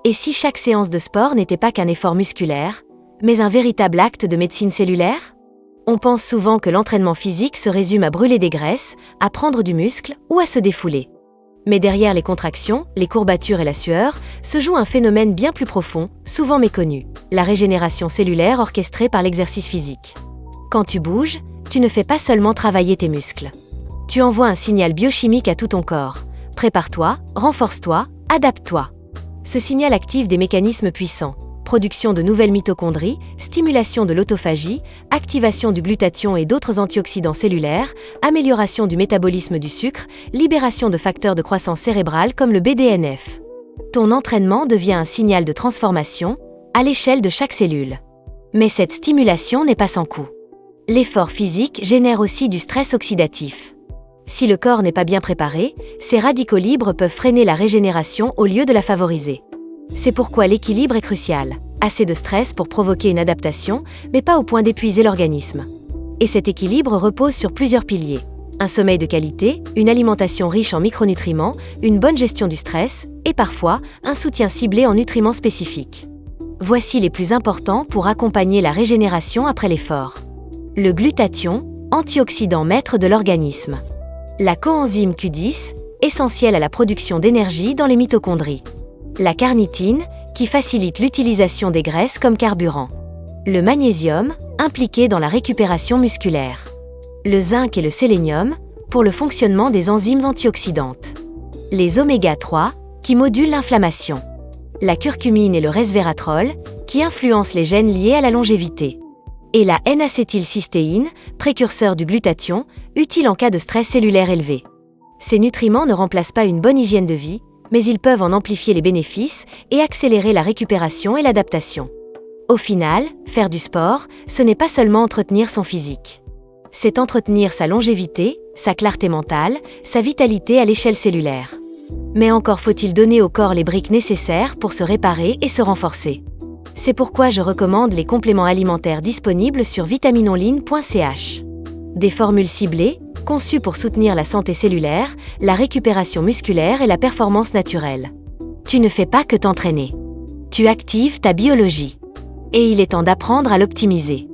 Et si chaque séance de sport n'était pas qu'un effort musculaire, mais un véritable acte de médecine cellulaire? On pense souvent que l'entraînement physique se résume à brûler des graisses, à prendre du muscle ou à se défouler. Mais derrière les contractions, les courbatures et la sueur, se joue un phénomène bien plus profond, souvent méconnu, la régénération cellulaire orchestrée par l'exercice physique. Quand tu bouges, tu ne fais pas seulement travailler tes muscles. Tu envoies un signal biochimique à tout ton corps. Prépare-toi, renforce-toi, adapte-toi. Ce signal active des mécanismes puissants. Production de nouvelles mitochondries, stimulation de l'autophagie, activation du glutathion et d'autres antioxydants cellulaires, amélioration du métabolisme du sucre, libération de facteurs de croissance cérébrale comme le BDNF. Ton entraînement devient un signal de transformation, à l'échelle de chaque cellule. Mais cette stimulation n'est pas sans coût. L'effort physique génère aussi du stress oxydatif. Si le corps n'est pas bien préparé, ces radicaux libres peuvent freiner la régénération au lieu de la favoriser. C'est pourquoi l'équilibre est crucial. Assez de stress pour provoquer une adaptation, mais pas au point d'épuiser l'organisme. Et cet équilibre repose sur plusieurs piliers. Un sommeil de qualité, une alimentation riche en micronutriments, une bonne gestion du stress, et parfois, un soutien ciblé en nutriments spécifiques. Voici les plus importants pour accompagner la régénération après l'effort. Le glutathion, antioxydant maître de l'organisme. La coenzyme Q10, essentielle à la production d'énergie dans les mitochondries. La carnitine, qui facilite l'utilisation des graisses comme carburant. Le magnésium, impliqué dans la récupération musculaire. Le zinc et le sélénium, pour le fonctionnement des enzymes antioxydantes. Les oméga 3, qui modulent l'inflammation. La curcumine et le resveratrol, qui influencent les gènes liés à la longévité. Et la N-acétylcystéine, précurseur du glutathion, utile en cas de stress cellulaire élevé. Ces nutriments ne remplacent pas une bonne hygiène de vie, mais ils peuvent en amplifier les bénéfices et accélérer la récupération et l'adaptation. Au final, faire du sport, ce n'est pas seulement entretenir son physique. C'est entretenir sa longévité, sa clarté mentale, sa vitalité à l'échelle cellulaire. Mais encore faut-il donner au corps les briques nécessaires pour se réparer et se renforcer. C'est pourquoi je recommande les compléments alimentaires disponibles sur vitaminonline.ch. Des formules ciblées, conçues pour soutenir la santé cellulaire, la récupération musculaire et la performance naturelle. Tu ne fais pas que t'entraîner. Tu actives ta biologie. Et il est temps d'apprendre à l'optimiser.